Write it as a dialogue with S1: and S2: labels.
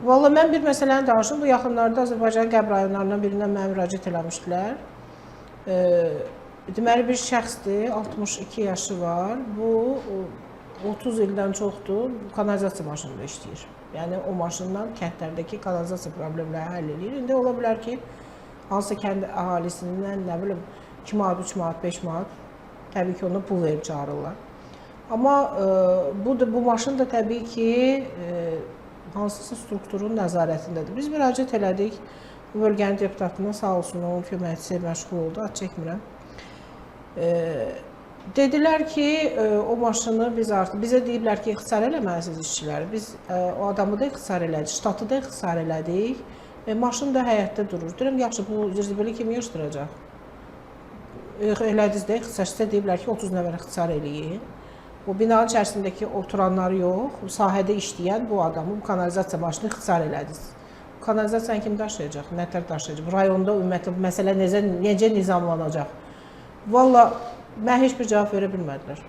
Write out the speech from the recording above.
S1: Valla mən bir məsələni danışım. Bu yaxınlarda Azərbaycan Qərb rayonlarından birindən mənə müraciət eləmişdilər. Deməli bir şəxsdir, 62 yaşı var. Bu 30 ildən çoxdur kanalizasiya maşınında işləyir. Yəni o maşından kəndlərdəki kanalizasiya problemləri həll edir. İndi ola bilər ki, hansısa kənd əhalisindən nə bilim 2 manat, 3 manat, 5 manat təbii ki ona pul verib çağırırlar. Amma bu maşın da təbii ki hansısa strukturun nəzarətindədir. Biz müraciət elədik. Bu bölgənin deputatına sağ olsun, onun köməkçisi məşğul oldu, ad çəkmirəm. Dedilər ki, o maşını biz artıq, bizə deyiblər ki, ixtisar eləməlisiniz işçiləri. Biz o adamı da ixtisar elədik, ştatı da ixtisar elədik. Maşın da həyətdə durur. Deyirəm, yaxşı, bu zirzibili kim yığışdıracaq? Elədiniz də, ixtisarçıda deyiblər ki, 30 nəfər ixtisar eləyin. Bu binanın içərisindəki oturanları yox, sahədə işləyən bu adamı, bu kanalizasiya maşını ixtisar elədiniz. Kanalizasiyanı kim daşıyacaq, nətər daşıyacaq? Rayonda ümumiyyətlə məsələ necə nizamlanacaq? Valla mən heç bir cavab verə bilmədilər.